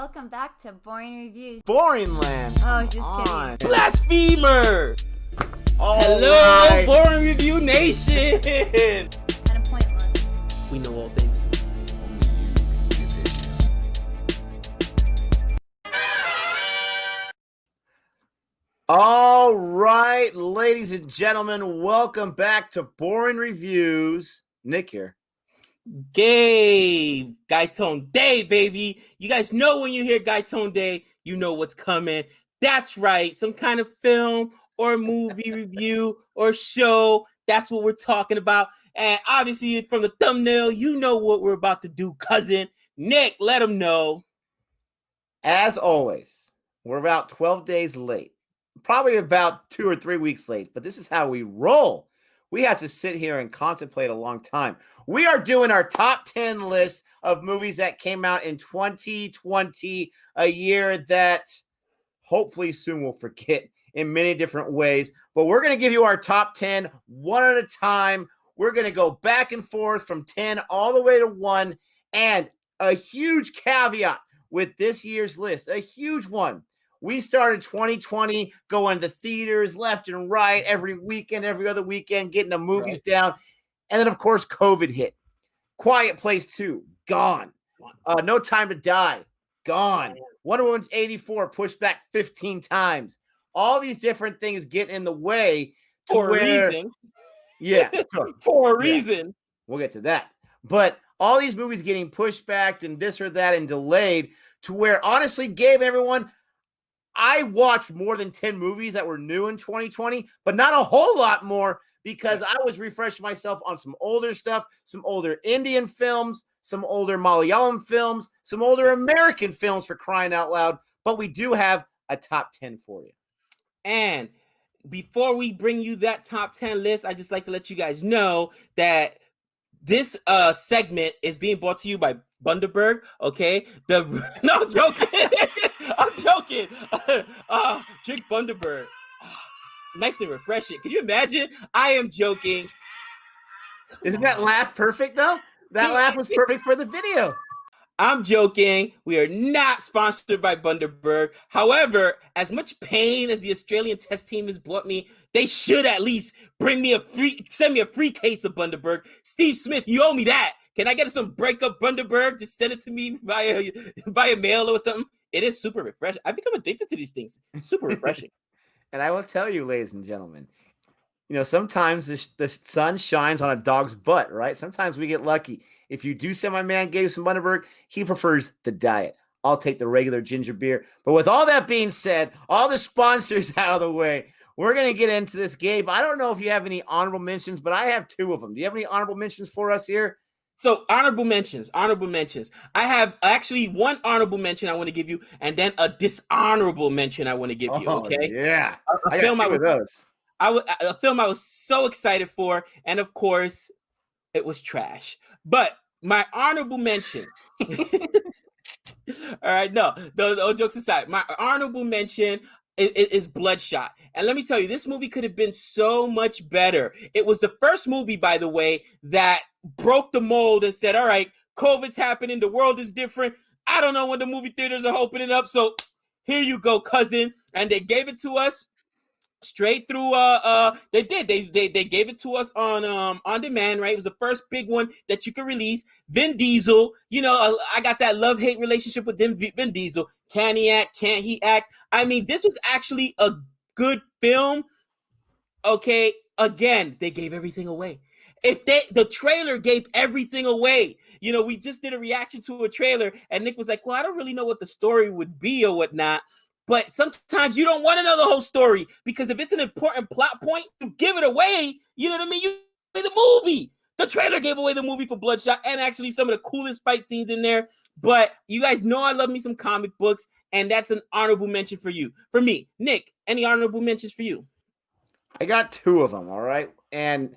Welcome back to Boring Reviews. Boring Land. Oh, just kidding. Blasphemer! All Hello, right. Boring Review Nation! Kind of pointless. We know all things. All right, ladies and gentlemen, welcome back to Boring Reviews. Nick here. Gabe, Gaitone Day, baby. You guys know when you hear Gaitone Day, you know what's coming. That's right, some kind of film or movie review or show. That's what we're talking about. And obviously, from the thumbnail, you know what we're about to do, cousin. Nick, let them know. As always, we're about 12 days late. Probably about 2 or 3 weeks late, but this is how we roll. We have to sit here and contemplate a long time. We are doing our top 10 list of movies that came out in 2020, a year that hopefully soon we'll forget in many different ways. But we're going to give you our top 10 one at a time. We're going to go back and forth from 10 all the way to 1. And a huge caveat with this year's list, a huge one. We started 2020 going to theaters left and right every weekend, every other weekend, getting the movies down. And then, of course, COVID hit. Quiet Place 2, gone. No Time to Die, gone. Wonder Woman 84 pushed back 15 times. All these different things get in the way. For a reason. Yeah. For a reason. We'll get to that. But all these movies getting pushed back and this or that and delayed to where, honestly, Gabe, everyone, I watched more than 10 movies that were new in 2020, but not a whole lot more because I was refreshing myself on some older stuff, some older Indian films, some older Malayalam films, some older American films, for crying out loud. But we do have a top 10 for you. And before we bring you that top 10 list, I just like to let you guys know that this segment is being brought to you by Bundaberg. Okay, no, I'm joking. I'm joking. Drink Bundaberg. Nice and refreshing. Can you imagine? I am joking. Isn't that laugh perfect though? That laugh was perfect for the video. I'm joking. We are not sponsored by Bundaberg. However, as much pain as the Australian test team has brought me, they should at least send me a free case of Bundaberg. Steve Smith, you owe me that. Can I get some breakup Bundaberg? Just send it to me via mail or something. It is super refreshing. I've become addicted to these things. Super refreshing. And I will tell you, ladies and gentlemen, sometimes the sun shines on a dog's butt, right? Sometimes we get lucky. If you do send my man Gabe some Bundaberg, he prefers the diet. I'll take the regular ginger beer. But with all that being said, all the sponsors out of the way, we're going to get into this, Gabe. I don't know if you have any honorable mentions, but I have 2 of them. Do you have any honorable mentions for us here? So honorable mentions. I have actually one honorable mention I want to give you, and then a dishonorable mention I want to give you. Okay? Yeah, I got 2 of those. A film I was so excited for, and of course, it was trash. But my honorable mention. All right, no, jokes aside, my honorable mention is Bloodshot. And let me tell you, this movie could have been so much better. It was the first movie, by the way, that broke the mold and said, all right, COVID's happening, the world is different. I don't know when the movie theaters are opening up, so here you go, cousin. And they gave it to us straight through they gave it to us on demand, right? It was the first big one that you could release. Vin Diesel, I got that love-hate relationship with Vin Diesel. Can he act? Can't he act? I mean, this was actually a good film. Okay, again, they gave everything away. The trailer gave everything away. We just did a reaction to a trailer and Nick was like, well, I don't really know what the story would be or whatnot. But sometimes you don't want to know the whole story because if it's an important plot point, you give it away. You know what I mean? You play the movie. The trailer gave away the movie for Bloodshot and actually some of the coolest fight scenes in there. But you guys know I love me some comic books, and that's an honorable mention for you. For me, Nick, any honorable mentions for you? I got 2 of them, all right? And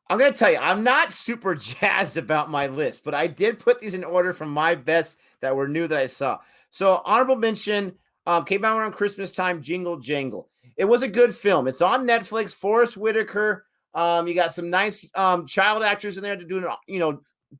I'm going to tell you, I'm not super jazzed about my list, but I did put these in order from my best that were new that I saw. So honorable mention, came out around Christmas time, Jingle Jangle. It was a good film. It's on Netflix. Forrest Whitaker. You got some nice child actors in there to do a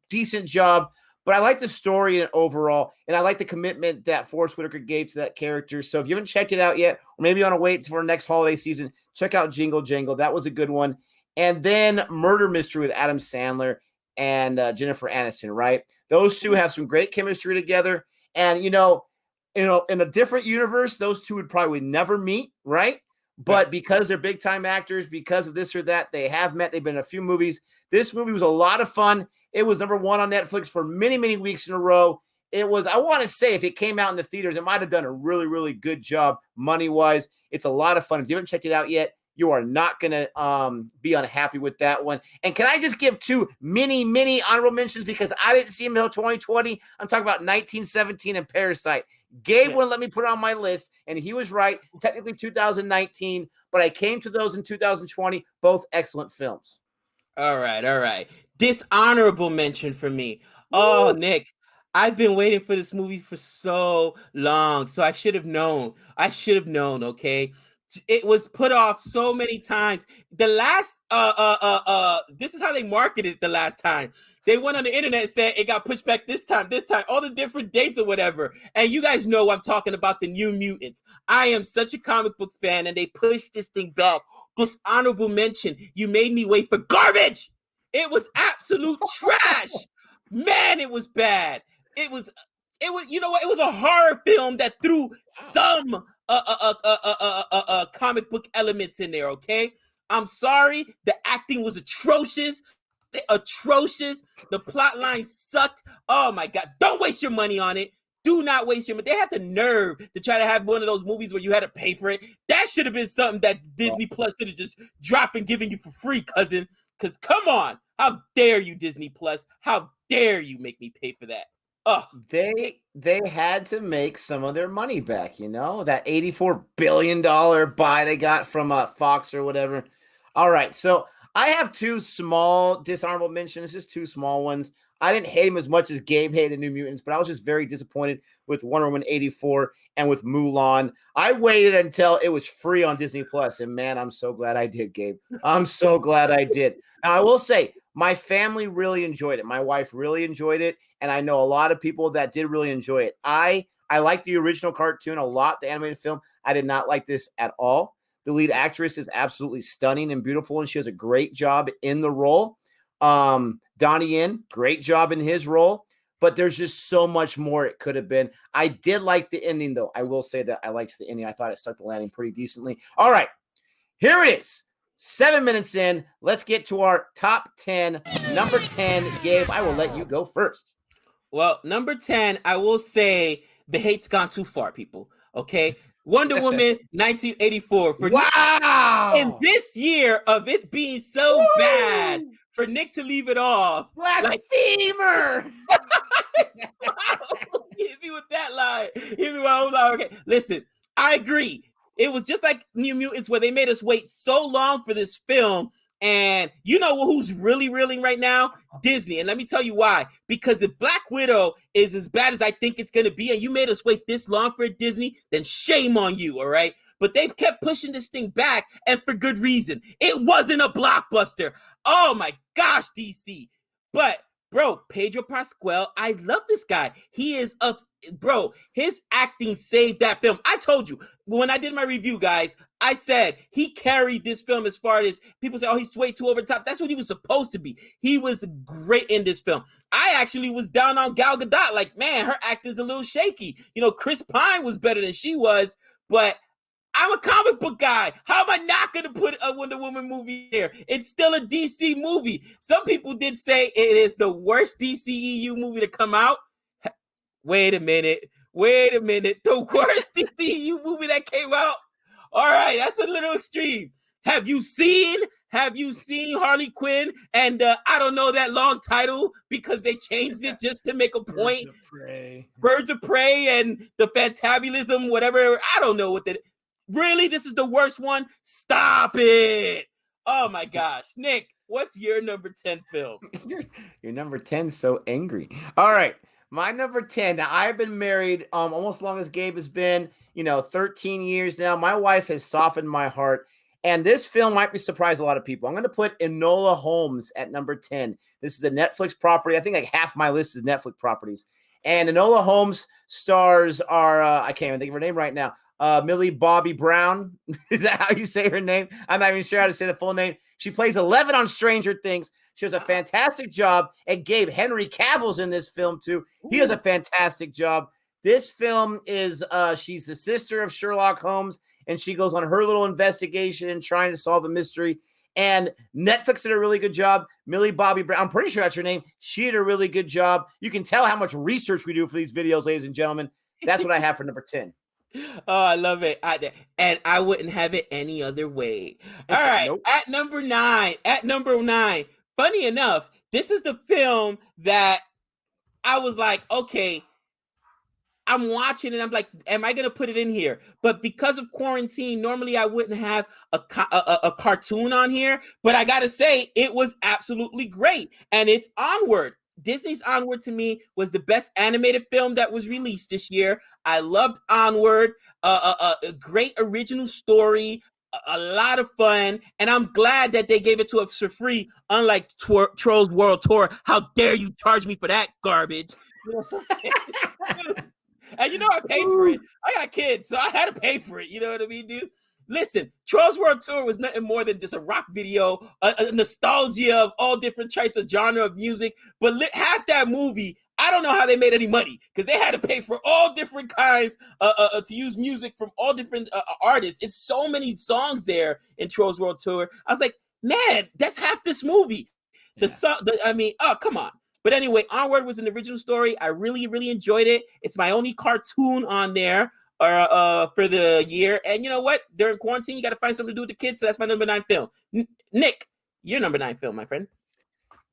decent job. But I like the story and overall, and I like the commitment that Forrest Whitaker gave to that character. So if you haven't checked it out yet, or maybe you want to wait for next holiday season, check out Jingle Jangle. That was a good one. And then Murder Mystery with Adam Sandler and Jennifer Aniston, right? Those two have some great chemistry together. And, in a different universe, those two would probably never meet, right? But because they're big time actors, because of this or that, they have met. They've been in a few movies. This movie was a lot of fun. It was number one on Netflix for many, many weeks in a row. It was, I want to say, if it came out in the theaters, it might have done a really, really good job money-wise. It's a lot of fun. If you haven't checked it out yet, you are not going to be unhappy with that one. And can I just give two mini honorable mentions because I didn't see them until 2020? I'm talking about 1917 and Parasite. Gabe wouldn't let me put it on my list, and he was right. Technically 2019, but I came to those in 2020. Both excellent films. All right. Dishonorable mention for me. Oh, Nick, I've been waiting for this movie for so long, so I should have known. Okay? It was put off so many times. The last this is how they marketed it the last time. They went on the internet and said it got pushed back this time, all the different dates or whatever. And you guys know I'm talking about the New Mutants. I am such a comic book fan, and they pushed this thing back. Dishonorable mention. You made me wait for garbage. It was absolute trash. Man, it was bad. It was, you know what? It was a horror film that threw some comic book elements in there, okay? I'm sorry. The acting was atrocious. The plot line sucked. Oh my God. Don't waste your money on it. Do not waste your money. They had the nerve to try to have one of those movies where you had to pay for it. That should have been something that Disney Plus should have just dropped and given you for free, cousin. Because come on. How dare you, Disney Plus? How dare you make me pay for that? Oh, they had to make some of their money back, that $84 billion buy they got from Fox or whatever. All right, so I have two small dishonorable mentions, just two small ones. I didn't hate him as much as Gabe hated New Mutants, but I was just very disappointed with Wonder Woman 84 and with Mulan. I waited until it was free on Disney Plus, and man, I'm so glad I did, Gabe. I'm so glad I did. Now, I will say, my family really enjoyed it. My wife really enjoyed it, and I know a lot of people that did really enjoy it. I like the original cartoon a lot, the animated film. I did not like this at all. The lead actress is absolutely stunning and beautiful, and she does a great job in the role. Donnie Yen, great job in his role, but there's just so much more it could have been. I did like the ending, though. I will say that I liked the ending. I thought it stuck the landing pretty decently. All right, here it is. 7 minutes in. Let's get to our top 10. Number 10, Gabe, I will let you go first. Well, number 10, I will say the hate's gone too far, people. Okay. Wonder Woman 1984. Wow! In this year of it being so bad, for Nick to leave it off. Blasphemer! Hit me with that line. Hit me with my own line. Okay, listen, I agree. It was just like New Mutants where they made us wait so long for this film. And you know who's really reeling right now? Disney. And let me tell you why. Because if Black Widow is as bad as I think it's going to be, and you made us wait this long for Disney, then shame on you, all right? But they kept pushing this thing back, and for good reason. It wasn't a blockbuster. Oh my gosh, DC. But, bro, Pedro Pascal, I love this guy. He is his acting saved that film. I told you, when I did my review, guys, I said he carried this film as far as people say, oh, he's way too over the top. That's what he was supposed to be. He was great in this film. I actually was down on Gal Gadot. Like, man, her acting's a little shaky. Chris Pine was better than she was, but I'm a comic book guy. How am I not going to put a Wonder Woman movie here? It's still a DC movie. Some people did say it is the worst DCEU movie to come out. Wait a minute. The worst DCEU movie that came out? All right, that's a little extreme. Have you seen Harley Quinn and I don't know that long title because they changed it just to make a point? Birds of Prey and the Fantabulism, whatever. I don't know what that. Really, this is the worst one? Stop it! Oh my gosh, Nick, what's your number 10 film? Your number 10 so angry. All right. My number 10. Now, I've been married almost as long as Gabe has been, 13 years now. My wife has softened my heart. And this film might be surprise a lot of people. I'm going to put Enola Holmes at number 10. This is a Netflix property. I think like half my list is Netflix properties. And Enola Holmes stars are, I can't even think of her name right now, Millie Bobby Brown. Is that how you say her name? I'm not even sure how to say the full name. She plays 11 on Stranger Things. She does a fantastic job. And Gabe, Henry Cavill's in this film too. He does a fantastic job. This film is, she's the sister of Sherlock Holmes, and she goes on her little investigation and trying to solve a mystery. And Netflix did a really good job. Millie Bobby Brown, I'm pretty sure that's her name. She did a really good job. You can tell how much research we do for these videos, ladies and gentlemen. That's what I have for number 10. Oh, I love it. And I wouldn't have it any other way. All right. Nope. At number nine, funny enough, this is the film that I was like, okay, I'm watching and I'm like, am I going to put it in here? But because of quarantine, normally I wouldn't have a cartoon on here. But I got to say, it was absolutely great. And it's Onward. Disney's Onward to me was the best animated film that was released this year. I loved Onward. A great original story. A lot of fun, and I'm glad that they gave it to us for free, unlike Trolls World Tour. How dare you charge me for that garbage? You know what I'm saying? And you know I paid for it. I got kids, so I had to pay for it. You know what I mean, dude? Listen, Trolls World Tour was nothing more than just a rock video, a nostalgia of all different types of genre of music. But half that movie, I don't know how they made any money because they had to pay for all different kinds to use music from all different artists. It's so many songs there in Trolls World Tour. I was like, man, that's half this movie. Oh, come on. But anyway, Onward was an original story. I really, really enjoyed it. It's my only cartoon on there for the year. And you know what? During quarantine, you got to find something to do with the kids. So that's my number 9 film. Nick, your number 9 film, my friend.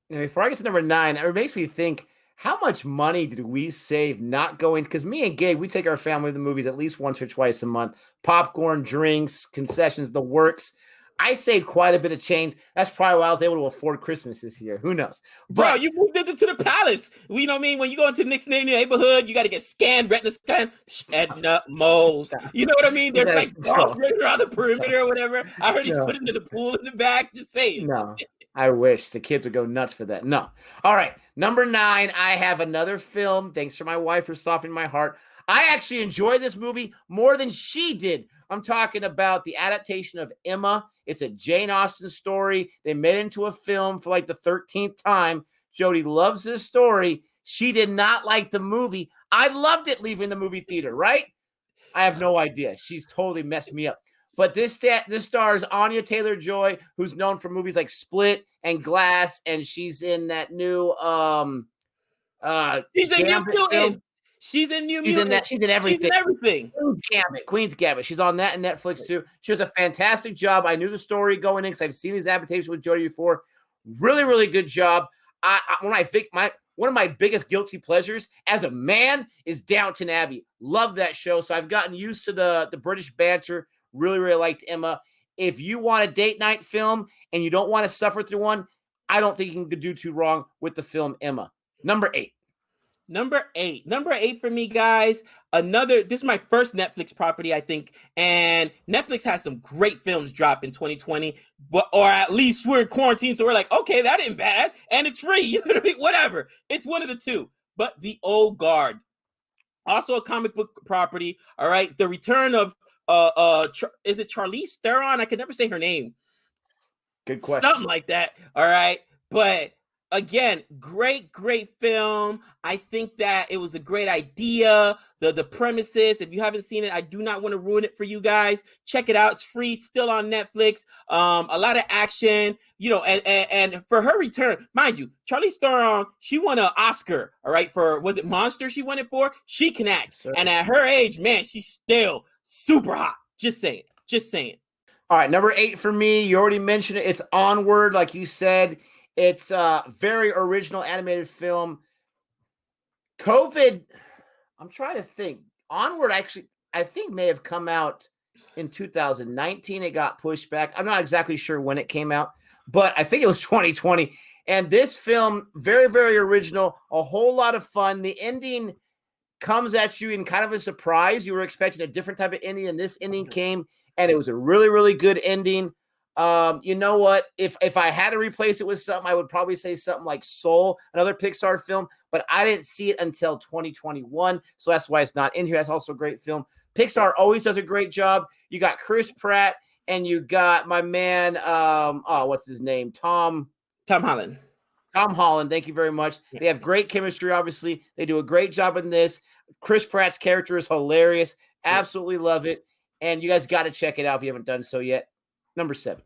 Now, before I get to number 9, it makes me think, how much money did we save not going? Because me and Gabe, we take our family to the movies at least once or twice a month. Popcorn, drinks, concessions, the works. I saved quite a bit of change. That's probably why I was able to afford Christmas this year. Who knows? Bro, you moved into the palace. You know what I mean? When you go into Nick's neighborhood, you got to get scanned, retina scan, Edna Moles. You know what I mean? There's like dogs running around the perimeter or whatever. I heard he's put into the pool in the back. Just saying. No, I wish the kids would go nuts for that. No. All right. Number 9, I have another film. Thanks to my wife for softening my heart. I actually enjoyed this movie more than she did. I'm talking about the adaptation of Emma. It's a Jane Austen story. They made it into a film for like the 13th time. Jody loves this story. She did not like the movie. I loved it leaving the movie theater, right? I have no idea. She's totally messed me up. But this stars Anya Taylor-Joy, who's known for movies like Split and Glass, and she's in that new she's in New Mutants. She's in New Mutants. She's in everything. She's in everything. Queen's Gambit. She's on that in Netflix too. She does a fantastic job. I knew the story going in because I've seen these adaptations with Jody before. Really, really good job. One of my biggest guilty pleasures as a man is Downton Abbey. Love that show. So I've gotten used to the British banter. Really, really liked Emma. If you want a date night film and you don't want to suffer through one, I don't think you can do too wrong with the film Emma. Number 8. Number eight for me, guys. This is my first Netflix property, I think, and Netflix has some great films drop in 2020, or at least we're in quarantine, so we're like, okay, that ain't bad, and it's free, you know what I mean? Whatever. It's one of the two. But The Old Guard, also a comic book property. All right, the return of is it Charlize Theron? I can never say her name. Good question. Something like that. All right, but. Again, great film. I think that it was a great idea. The premises, if you haven't seen it, I do not want to ruin it for you guys. Check it out. It's free, still on Netflix. A lot of action, you know, and for her return, mind you, Charlize Theron, she won an Oscar, all right, for, was it Monster she won it for? She can act. Sure. And at her age, man, she's still super hot. Just saying. All right, number 8 for me. You already mentioned it. It's Onward, like you said. It's a very original animated film. COVID, I'm trying to think. Onward actually, I think may have come out in 2019. It got pushed back. I'm not exactly sure when it came out, but I think it was 2020. And this film, very, very original, a whole lot of fun. The ending comes at you in kind of a surprise. You were expecting a different type of ending, and this ending came, and it was a really, really good ending. You know what? If I had to replace it with something, I would probably say something like Soul, another Pixar film, but I didn't see it until 2021, so that's why it's not in here. That's also a great film. Pixar always does a great job. You got Chris Pratt and you got my man, what's his name? Tom Holland. Tom Holland, thank you very much. They have great chemistry, obviously. They do a great job in this. Chris Pratt's character is hilarious. Absolutely love it. And you guys got to check it out if you haven't done so yet. Number 7.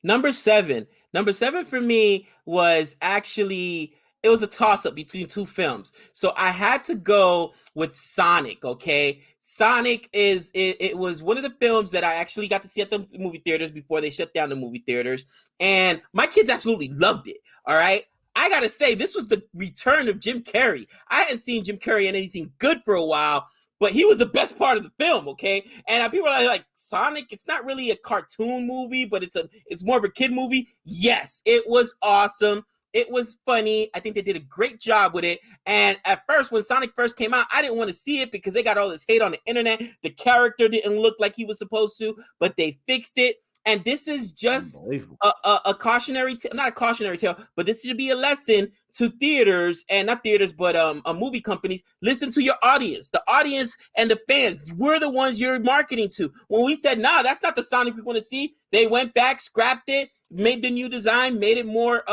Number 7. Number 7 for me was actually, it was a toss-up between two films. So I had to go with Sonic, okay? Sonic it was one of the films that I actually got to see at the movie theaters before they shut down the movie theaters. And my kids absolutely loved it, all right? I got to say, this was the return of Jim Carrey. I hadn't seen Jim Carrey in anything good for a while, but he was the best part of the film, okay? And people are like, Sonic, it's not really a cartoon movie, but it's more of a kid movie. Yes, it was awesome. It was funny. I think they did a great job with it. And at first, when Sonic first came out, I didn't want to see it because they got all this hate on the internet. The character didn't look like he was supposed to, but they fixed it. And this is just a cautionary, not a cautionary tale, but this should be a lesson to theaters, and not theaters, but movie companies. Listen to your audience. The audience and the fans, we're the ones you're marketing to. When we said, nah, that's not the Sonic we want to see, they went back, scrapped it, made the new design, made it more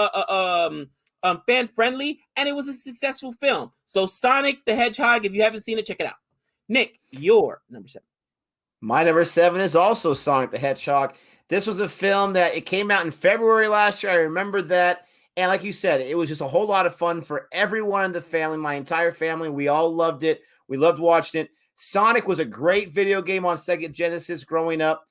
fan friendly, and it was a successful film. So Sonic the Hedgehog, if you haven't seen it, check it out. Nick, your number 7. My number 7 is also Sonic the Hedgehog. This was a film that it came out in February last year. I remember that. And like you said, it was just a whole lot of fun for everyone in the family, my entire family. We all loved it. We loved watching it. Sonic was a great video game on Sega Genesis growing up.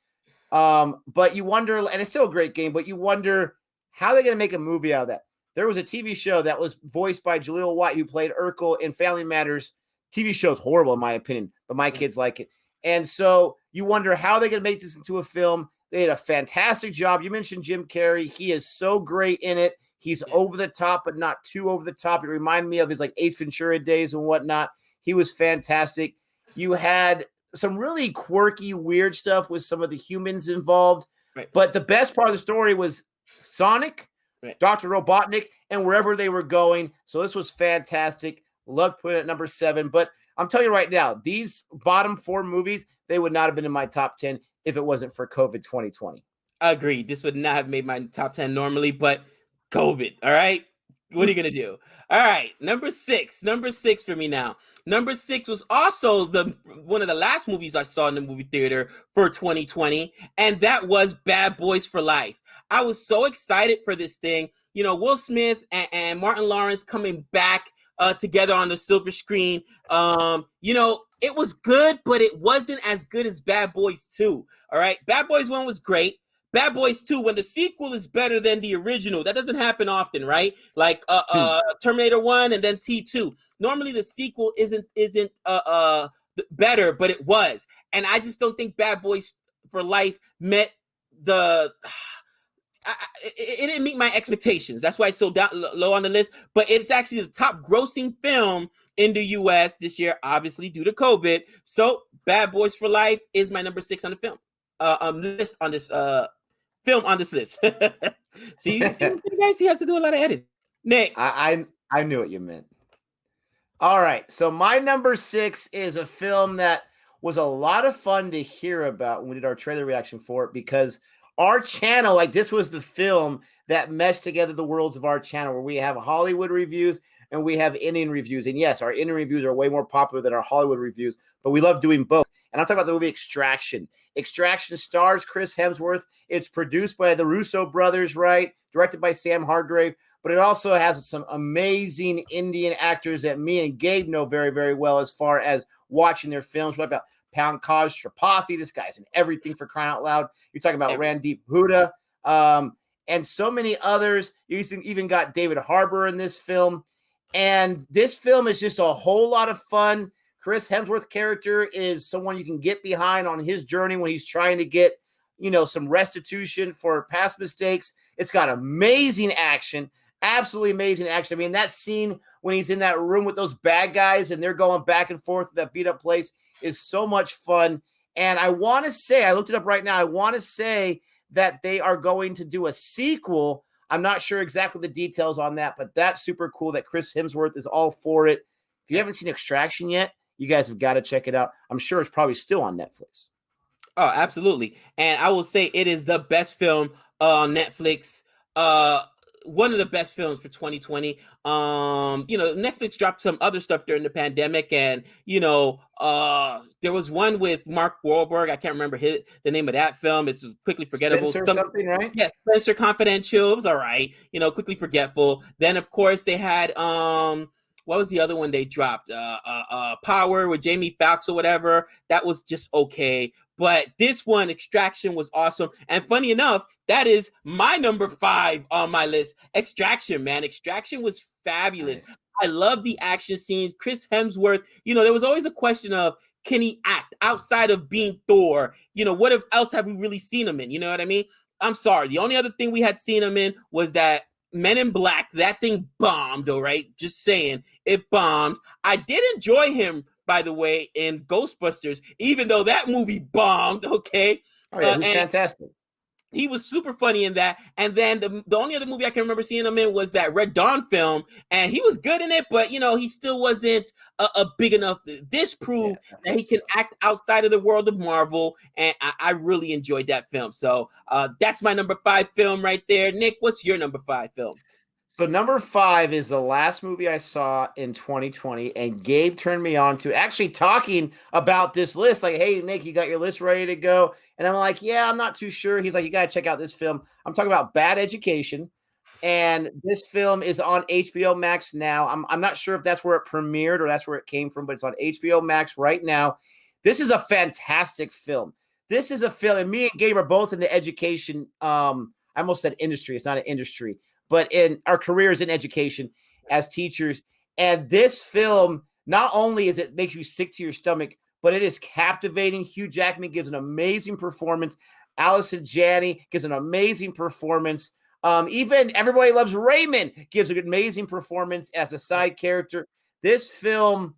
But you wonder, and it's still a great game, but you wonder how they're going to make a movie out of that. There was a TV show that was voiced by Jaleel White, who played Urkel in Family Matters. TV show's horrible, in my opinion, but my kids like it. And so you wonder how they're going to make this into a film. They did a fantastic job. You mentioned Jim Carrey. He is so great in it. He's over the top, but not too over the top. It reminded me of his like Ace Ventura days and whatnot. He was fantastic. You had some really quirky, weird stuff with some of the humans involved. Right. But the best part of the story was Sonic, Dr. Robotnik, and wherever they were going. So this was fantastic. Loved putting it at number 7. But I'm telling you right now, these bottom 4 movies, they would not have been in my top 10 if it wasn't for COVID 2020. Agreed. This would not have made my top 10 normally, but COVID, all right? What are you going to do? All right, number 6. Number 6 for me now. Number 6 was also one of the last movies I saw in the movie theater for 2020, and that was Bad Boys for Life. I was so excited for this thing. You know, Will Smith and Martin Lawrence coming back together on the silver screen. You know, it was good, but it wasn't as good as Bad Boys 2. All right, Bad Boys 1 was great. Bad Boys 2, when the sequel is better than the original, that doesn't happen often, right? Like Terminator 1 and then T2. Normally the sequel isn't better, but it was. And I just don't think Bad Boys for Life met it didn't meet my expectations. That's why it's so low on the list. But it's actually the top grossing film in the U.S. this year, obviously due to COVID. So Bad Boys for Life is my number 6 on the film. Film on this list. see you guys, he has to do a lot of editing. Nick. I knew what you meant. All right. So my number 6 is a film that was a lot of fun to hear about when we did our trailer reaction for it, because our channel, like this was the film that meshed together the worlds of our channel, where we have Hollywood reviews and we have Indian reviews. And yes, our Indian reviews are way more popular than our Hollywood reviews, but we love doing both. And I'm talking about the movie Extraction. Extraction stars Chris Hemsworth. It's produced by the Russo brothers, right? Directed by Sam Hargrave. But it also has some amazing Indian actors that me and Gabe know very, very well as far as watching their films. What about Pankaj Tripathi? This guy's in everything, for crying out loud. You're talking about Randeep Hooda and so many others. You even got David Harbour in this film. And this film is just a whole lot of fun. Chris Hemsworth's character is someone you can get behind on his journey when he's trying to get, some restitution for past mistakes. It's got amazing action, absolutely amazing action. I mean, that scene when he's in that room with those bad guys and they're going back and forth to that beat up place is so much fun. And I want to say, I looked it up right now, I want to say that they are going to do a sequel. I'm not sure exactly the details on that, but that's super cool that Chris Hemsworth is all for it. If you haven't seen Extraction yet, you guys have got to check it out. I'm sure it's probably still on Netflix. Oh, absolutely. And I will say it is the best film on Netflix. One of the best films for 2020. Netflix dropped some other stuff during the pandemic, and there was one with Mark Wahlberg. I can't remember the name of that film. It's quickly forgettable. Something, right? Yes, Spencer Confidential. It was all right. Quickly forgetful. Then of course they had what was the other one they dropped? Power with Jamie Foxx or whatever. That was just okay. But this one, Extraction, was awesome. And funny enough, that is my number 5 on my list. Extraction, man. Extraction was fabulous. Nice. I love the action scenes. Chris Hemsworth, there was always a question of, can he act outside of being Thor? What else have we really seen him in? You know what I mean? I'm sorry. The only other thing we had seen him in was that Men in Black. That thing bombed, all right? Just saying, it bombed. I did enjoy him, by the way, in Ghostbusters, even though that movie bombed, okay? Oh, yeah, it was fantastic. He was super funny in that. And then the only other movie I can remember seeing him in was that Red Dawn film, and he was good in it, but, he still wasn't a big enough. This proved that he can act outside of the world of Marvel, and I really enjoyed that film. So that's my number 5 film right there. Nick, what's your number 5 film? So number 5 is the last movie I saw in 2020, and Gabe turned me on to actually talking about this list. Like, hey, Nick, you got your list ready to go? And I'm like, yeah, I'm not too sure. He's like, you got to check out this film. I'm talking about Bad Education, and this film is on HBO Max now. I'm not sure if that's where it premiered or that's where it came from, but it's on HBO Max right now. This is a fantastic film. This is a film, and me and Gabe are both in the education. I almost said industry. It's not an industry. But in our careers in education as teachers. And this film, not only is it makes you sick to your stomach, but it is captivating. Hugh Jackman gives an amazing performance. Allison Janney gives an amazing performance. Even Everybody Loves Raymond gives an amazing performance as a side character. This film,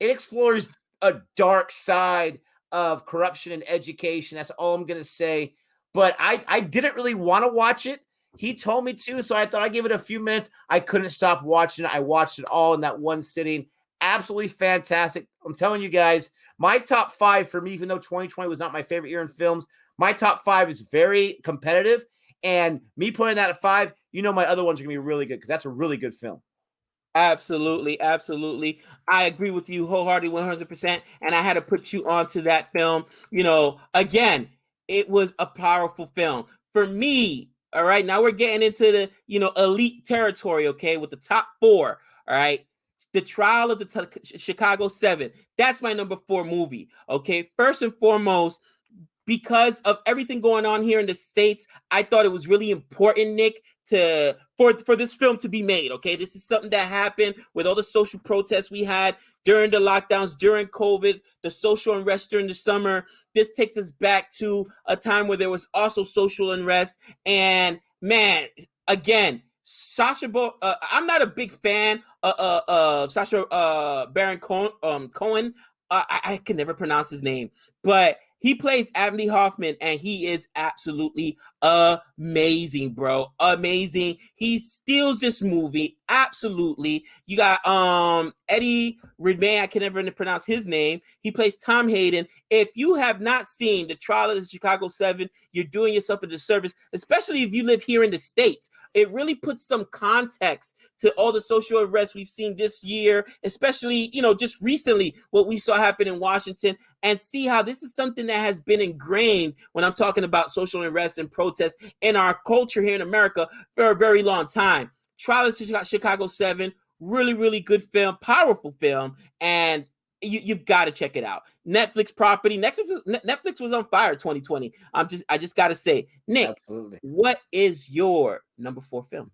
it explores a dark side of corruption in education. That's all I'm going to say. But I didn't really want to watch it. He told me to, so I thought I'd give it a few minutes. I couldn't stop watching it. I watched it all in that one sitting. Absolutely fantastic. I'm telling you guys, my top 5 for me, even though 2020 was not my favorite year in films, my top 5 is very competitive. And me putting that at 5, my other ones are going to be really good because that's a really good film. Absolutely, absolutely. I agree with you wholeheartedly, 100%. And I had to put you onto that film. Again, it was a powerful film. For me, all right, now we're getting into the, elite territory, okay, with the top 4, all right? The Trial of the Chicago 7. That's my number 4 movie, okay? First and foremost, because of everything going on here in the States, I thought it was really important, Nick, for this film to be made, okay? This is something that happened with all the social protests we had during the lockdowns, during COVID, the social unrest during the summer. This takes us back to a time where there was also social unrest. And, man, again, I'm not a big fan of Sacha Baron Cohen. I can never pronounce his name, but he plays Andy Hoffman, and he is absolutely amazing, bro. Amazing. He steals this movie. Absolutely. You got Eddie Redmayne. I can never pronounce his name. He plays Tom Hayden. If you have not seen The Trial of the Chicago 7, you're doing yourself a disservice, especially if you live here in the States. It really puts some context to all the social unrest we've seen this year, especially, just recently what we saw happen in Washington, and see how this is something that has been ingrained when I'm talking about social unrest and protests in our culture here in America for a very long time. Trial of Chicago 7, really, really good film, powerful film, and you've got to check it out. Netflix property. Netflix was on fire 2020. I just got to say, Nick, absolutely. What is your number 4 film?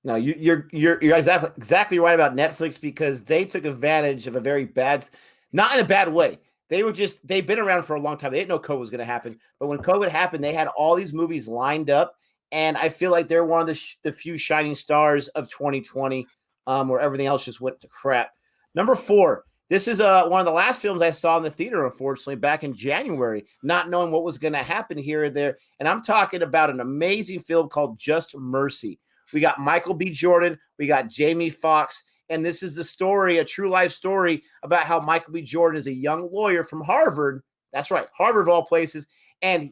No, you're exactly right about Netflix, because they took advantage of a very bad, not in a bad way. They've been around for a long time. They didn't know COVID was going to happen. But when COVID happened, they had all these movies lined up. And I feel like they're one of the few shining stars of 2020, where everything else just went to crap. Number 4, This is one of the last films I saw in the theater, unfortunately, back in January, not knowing what was going to happen here or there. And I'm talking about an amazing film called Just Mercy. We got Michael B. Jordan, we got Jamie Foxx, and this is the story, a true life story about how Michael B. Jordan is a young lawyer from Harvard. That's right, Harvard of all places. And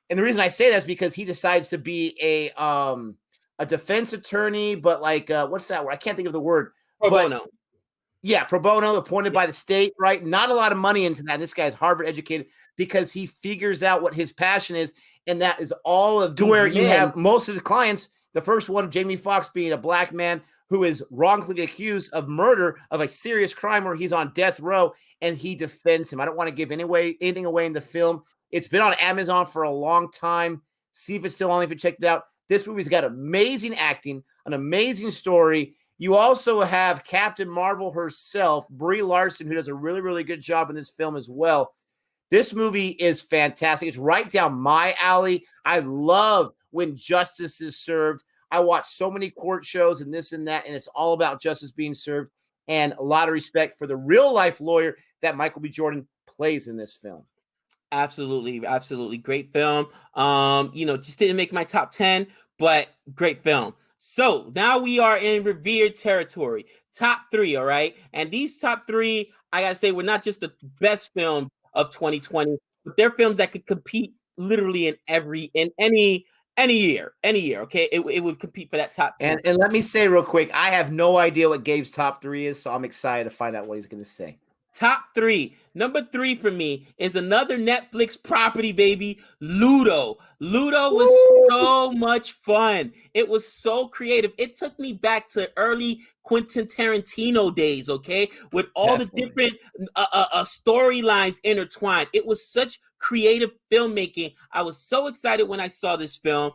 the reason I say that is because he decides to be a defense attorney, but like what's that word? I can't think of the word. Pro bono. Yeah, pro bono, appointed by the state, right? Not a lot of money into that. And this guy's Harvard educated because he figures out what his passion is, and that is all of these where men. You have most of the clients. The first one, Jamie Foxx, being a black man who is wrongfully accused of murder of a serious crime where he's on death row, and he defends him. I don't want to give anything away in the film. It's been on Amazon for a long time. See if it's still on, if you checked it out. This movie's got amazing acting, an amazing story. You also have Captain Marvel herself, Brie Larson, who does a really, really good job in this film as well. This movie is fantastic. It's right down my alley. I love when justice is served. I watch so many court shows and this and that, and it's all about justice being served, and a lot of respect for the real-life lawyer that Michael B. Jordan plays in this film. Absolutely, absolutely. Great film. Just didn't make my top 10, but great film. So now we are in revered territory. Top 3, all right? And these top 3, I gotta say, were not just the best film of 2020, but they're films that could compete literally in any year, okay? It would compete for that top 10. And let me say real quick, I have no idea what Gabe's top 3 is, so I'm excited to find out what he's gonna say. Top 3. Number 3 for me is another Netflix property, baby. Ludo. Ludo was so much fun. It was so creative. It took me back to early Quentin Tarantino days, okay? With all the different storylines intertwined. It was such creative filmmaking. I was so excited when I saw this film,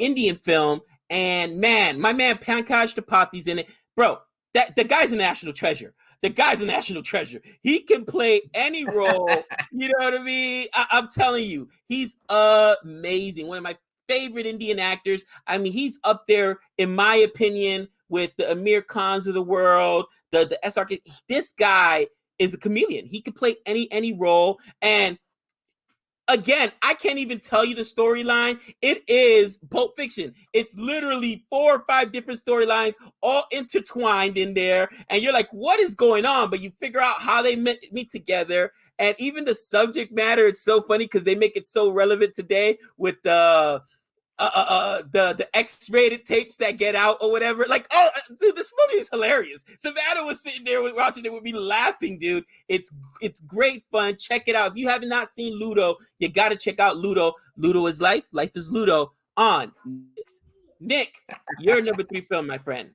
Indian film. And man, my man Pankaj Tripathi in it. Bro, the guy's a national treasure. The guy's a national treasure. He can play any role. You know what I mean? I'm telling you, he's amazing. One of my favorite Indian actors. I mean, he's up there, in my opinion, with the Amir Khans of the world, the SRK. This guy is a chameleon. He can play any role. And again, I can't even tell you the storyline. It is Pulp Fiction. It's literally 4 or 5 different storylines all intertwined in there. And you're like, what is going on? But you figure out how they meet together. And even the subject matter, it's so funny because they make it so relevant today with the X-rated tapes that get out or whatever. Like, oh, dude, this movie is hilarious. Savannah was sitting there watching it with me laughing, dude. It's great fun. Check it out. If you have not seen Ludo, you got to check out Ludo. Ludo is life. Life is Ludo on Netflix. Nick, your number 3 film, my friend.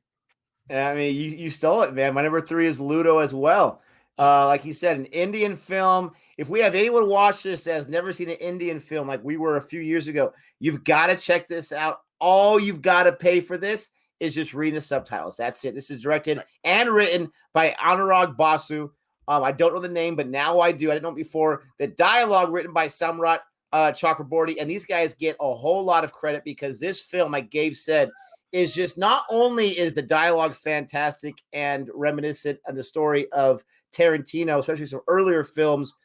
I mean, you stole it, man. My number 3 is Ludo as well. Like you said, an Indian film. If we have anyone watch this that has never seen an Indian film like we were a few years ago, you've got to check this out. All you've got to pay for this is just reading the subtitles. That's it. This is directed and written by Anurag Basu. I don't know the name, but now I do. I didn't know it before. The dialogue written by Samrat Chakraborty, and these guys get a whole lot of credit because this film, like Gabe said, is just not only is the dialogue fantastic and reminiscent of the story of Tarantino, especially some earlier films,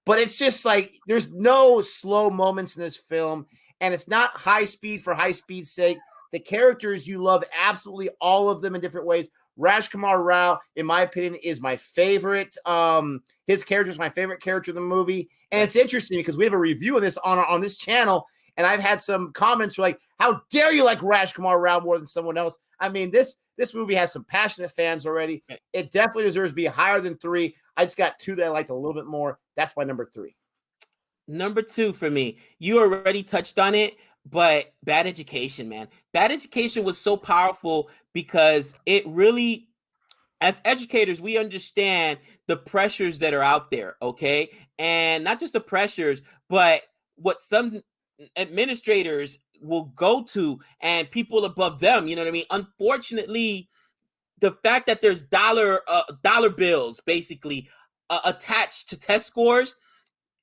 but it's just like there's no slow moments in this film, and it's not high speed for high speed's sake. The characters, you love absolutely all of them in different ways. Rajkumar Rao, in my opinion, is my favorite. His character is my favorite character in the movie, and it's interesting because we have a review of this on this channel, and I've had some comments like, "How dare you like Rajkumar Rao more than someone else?" I mean, this movie has some passionate fans already. It definitely deserves to be higher than 3. I just got 2 that I liked a little bit more. That's my number 3. Number 2 for me. You already touched on it, but Bad Education, man. Bad Education was so powerful because it really, as educators, we understand the pressures that are out there, okay? And not just the pressures, but what some administrators will go to and people above them, you know what I mean? Unfortunately, the fact that there's dollar bills basically attached to test scores,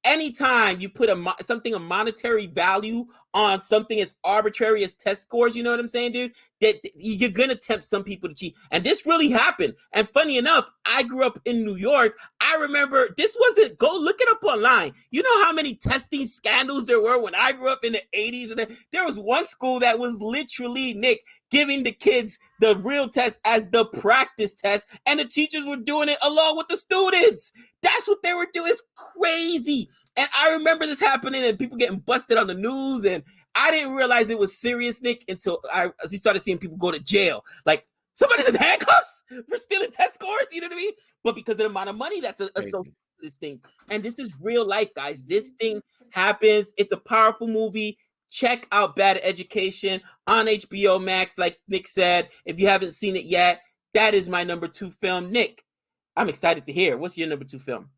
anytime you put something of monetary value on something as arbitrary as test scores, you know what I'm saying, dude? That you're gonna tempt some people to cheat. And this really happened. And funny enough, I grew up in New York. I remember this wasn't, go look it up online. You know how many testing scandals there were when I grew up in the 80s? And there was one school that was literally, Nick, giving the kids the real test as the practice test, and the teachers were doing it along with the students. That's what they were doing. It's crazy. And I remember this happening and people getting busted on the news, and I didn't realize it was serious, Nick, until I started seeing people go to jail. Like, somebody's in handcuffs for stealing test scores, you know what I mean? But because of the amount of money that's associated with these things. And this is real life, guys. This thing happens. It's a powerful movie. Check out Bad Education on HBO Max, like Nick said. If you haven't seen it yet, that is my number 2 film. Nick, I'm excited to hear. What's your number 2 film?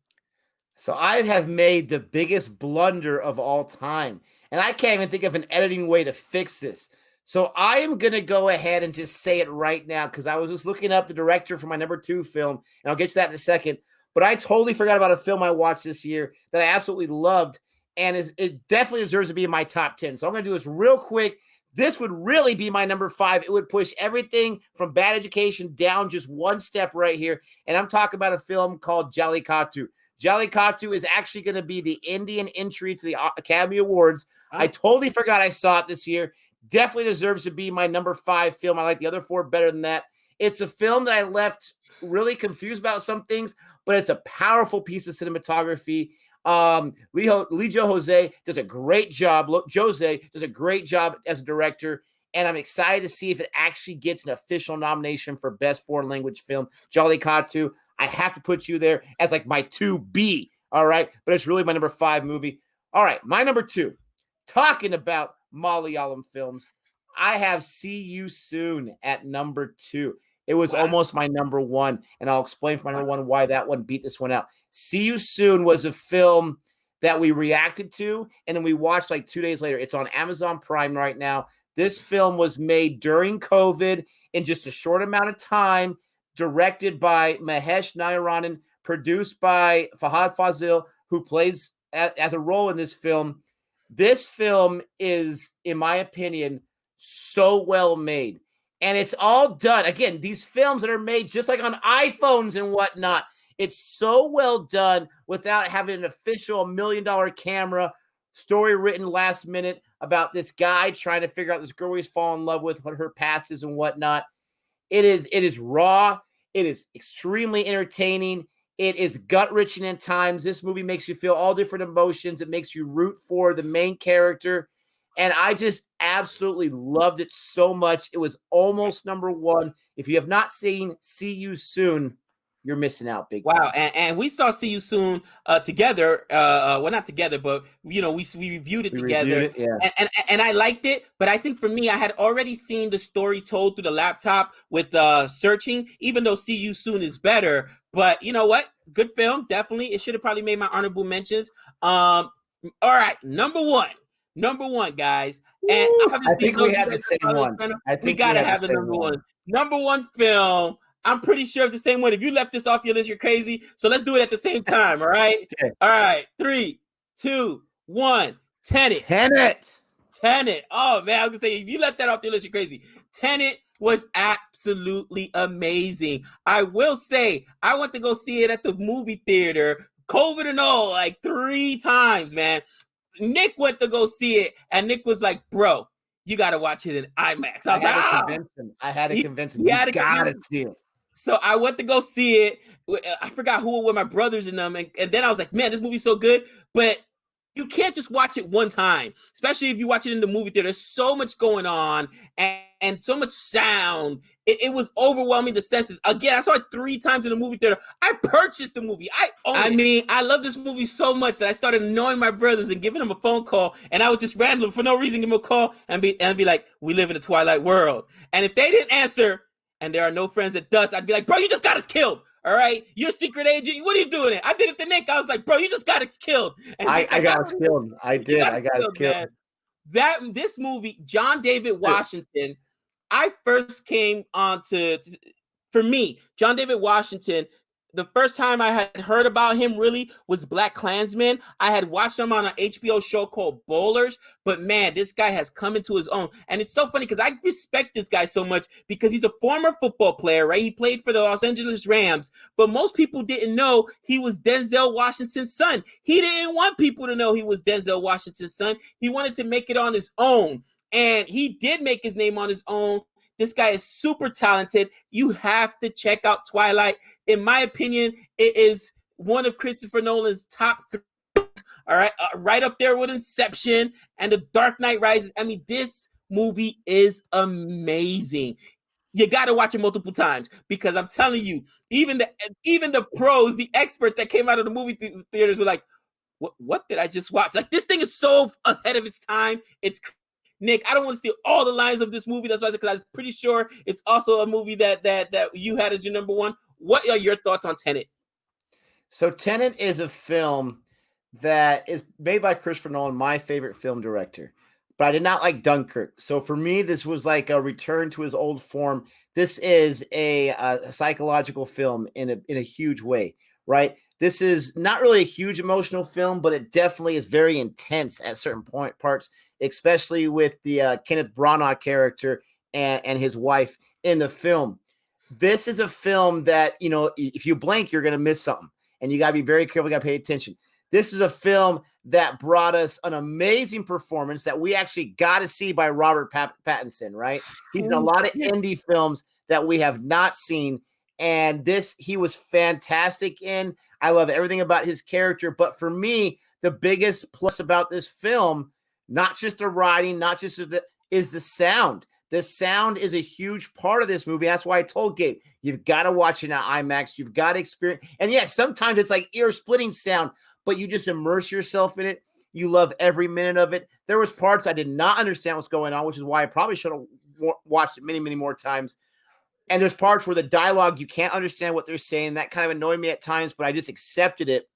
So I have made the biggest blunder of all time, and I can't even think of an editing way to fix this. So I am going to go ahead and just say it right now, because I was just looking up the director for my number 2 film, and I'll get to that in a second. But I totally forgot about a film I watched this year that I absolutely loved, and it definitely deserves to be in my top 10. So I'm going to do this real quick. This would really be my number 5. It would push everything from Bad Education down just one step right here. And I'm talking about a film called Jallikattu. Jallikattu is actually going to be the Indian entry to the Academy Awards. I totally forgot I saw it this year. Definitely deserves to be my number 5 film. I like the other 4 better than that. It's a film that I left really confused about some things, but it's a powerful piece of cinematography. Lijo Jose does a great job. Jose does a great job as a director, and I'm excited to see if it actually gets an official nomination for Best Foreign Language Film. Jallikattu, I have to put you there as like my 2B, all right? But it's really my number 5 movie. All right, my number 2. Talking about Malayalam films, I have See You Soon at number 2. It was almost my number 1, and I'll explain for my number 1 why that one beat this one out. See You Soon was a film that we reacted to, and then we watched like 2 days later. It's on Amazon Prime right now. This film was made during COVID in just a short amount of time, directed by Mahesh Nayaranan, produced by Fahad Fazil, who plays as a role in this film. This film is, in my opinion, so well made. And it's all done. Again, these films that are made just like on iPhones and whatnot, it's so well done without having an official $1 million camera, story written last minute about this guy trying to figure out this girl he's fallen in love with, what her past is and whatnot. It is raw. It is extremely entertaining. It is gut-wrenching at times. This movie makes you feel all different emotions. It makes you root for the main character. And I just absolutely loved it so much. It was almost number 1. If you have not seen See You Soon, you're missing out big time. Wow, and we saw See You Soon together. Well, not together, but you know, we reviewed it together. Reviewed it, yeah. And I liked it. But I think for me, I had already seen the story told through the laptop with searching. Even though See You Soon is better, but you know what? Good film, definitely. It should have probably made my honorable mentions. All right, number one, guys. And I think we have the same one. We gotta have the number one. Number 1 film. I'm pretty sure it's the same one. If you left this off your list, you're crazy. So let's do it at the same time. All right. Okay. All right. 3, 2, 1. Tenet. Oh man, I was gonna say if you left that off your list, you're crazy. Tenet was absolutely amazing. I will say I went to go see it at the movie theater, COVID and all, like 3 times, man. Nick went to go see it, and Nick was like, "Bro, you got to watch it in IMAX." I had to convince him. You got to see it. So I went to go see it. I forgot who were my brothers in them, and then I was like, "Man, this movie's so good!" But you can't just watch it one time, especially if you watch it in the movie theater. There's so much going on and so much sound. It was overwhelming the senses. Again, I saw it 3 times in the movie theater. I purchased the movie. I love this movie so much that I started annoying my brothers and giving them a phone call. And I would just randomly, for no reason, give them a call and be like, "We live in a Twilight world." And if they didn't answer, and there are no friends that does, I'd be like, "Bro, you just got us killed. All right, you're a secret agent. What are you doing? I did it to Nick. I was like, "Bro, you just got us killed." And I got us killed. I did. I got us killed. This movie, John David Washington. I first came on for me, John David Washington. the first time I had heard about him really was Black Klansman. I had watched him on an HBO show called Bowlers, but man, this guy has come into his own. And it's so funny because I respect this guy so much because he's a former football player, right? He played for the Los Angeles Rams, but most people didn't know he was Denzel Washington's son. He didn't want people to know he was Denzel Washington's son. He wanted to make it on his own, and he did make his name on his own. This guy is super talented. You have to check out Twilight. In my opinion, it is one of Christopher Nolan's top three. All right, right up there with Inception and The Dark Knight Rises. I mean, this movie is amazing. You got to watch it multiple times because I'm telling you, even the pros, the experts that came out of the movie theaters were like, "What did I just watch?" Like, this thing is so ahead of its time. It's Nick, I don't want to steal all the lines of this movie. That's why I said, because I'm pretty sure it's also a movie that you had as your number one. What are your thoughts on Tenet? So Tenet is a film that is made by Christopher Nolan, my favorite film director. But I did not like Dunkirk. So for me, this was like a return to his old form. This is a psychological film in a huge way, right? This is not really a huge emotional film, but it definitely is very intense at certain parts, especially with the Kenneth Branagh character and his wife in the film. This is a film that, you know, if you blink, you're going to miss something. And you got to be very careful. You got to pay attention. This is a film that brought us an amazing performance that we actually got to see by Robert Pattinson, right? He's in a lot of indie films that we have not seen. And this, he was fantastic in. I love everything about his character. But for me, the biggest plus about this film, not just the writing, not just is the sound. The sound is a huge part of this movie. That's why I told Gabe, you've got to watch it at IMAX. You've got to experience. And yes, sometimes it's like ear-splitting sound, but you just immerse yourself in it. You love every minute of it. There was parts I did not understand what's going on, which is why I probably should have watched it many, many more times. And there's parts where the dialogue, you can't understand what they're saying. That kind of annoyed me at times, but I just accepted it.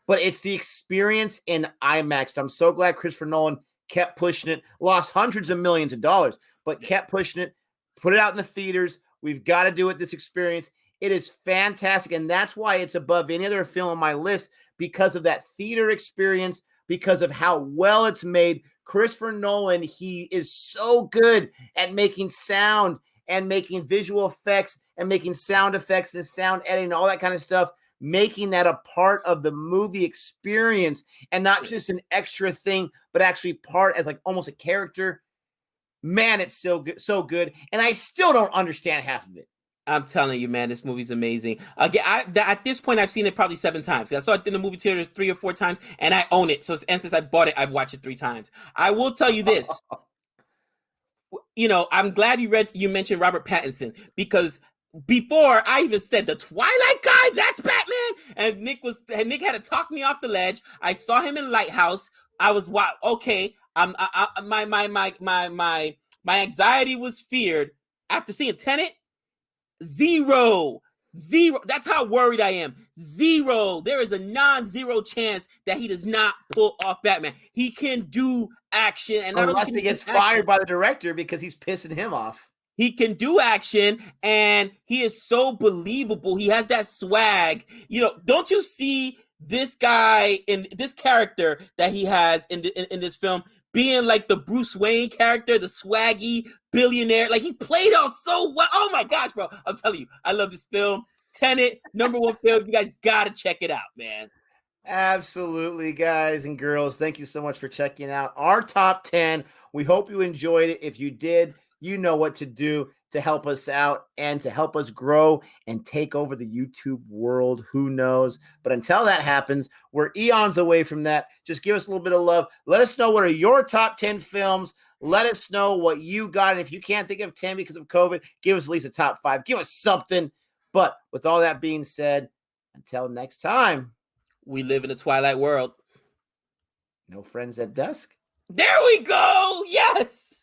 But it's the experience in IMAX. I'm so glad Christopher Nolan kept pushing it, lost hundreds of millions of dollars, but kept pushing it, put it out in the theaters. We've got to do it, this experience. It is fantastic, and that's why it's above any other film on my list, because of that theater experience, because of how well it's made. Christopher Nolan, he is so good at making sound and making visual effects and making sound effects and sound editing, all that kind of stuff, making that a part of the movie experience and not just an extra thing, but actually part as like almost a character. Man, it's so good. And I still don't understand half of it. I'm telling you, man, this movie's amazing. Again, at this point, I've seen it probably 7 times. I saw it in the movie theaters 3 or 4 times, and I own it. And since I bought it, I've watched it 3 times. I will tell you this. You know, I'm glad you mentioned Robert Pattinson, because before I even said the Twilight guy, that's Batman, and Nick had to talk me off the ledge. I saw him in Lighthouse. I was, wow, okay. My anxiety was feared after seeing Tenet. Zero. That's how worried I am. Zero. There is a non-zero chance that he does not pull off Batman. He can do action, and not unless he gets fired by the director because he's pissing him off. He can do action, and he is so believable. He has that swag. You know, don't you see this guy in this character that he has in this film being like the Bruce Wayne character, the swaggy billionaire? Like, he played off so well. Oh my gosh, bro. I'm telling you, I love this film. Tenet, #1 film. You guys got to check it out, man. Absolutely, guys and girls. Thank you so much for checking out our top 10. We hope you enjoyed it. If you did, you know what to do to help us out and to help us grow and take over the YouTube world. Who knows? But until that happens, we're eons away from that. Just give us a little bit of love. Let us know what are your top 10 films. Let us know what you got. And if you can't think of 10 because of COVID, give us at least a top 5. Give us something. But with all that being said, until next time, we live in a Twilight world. No friends at dusk. There we go. Yes.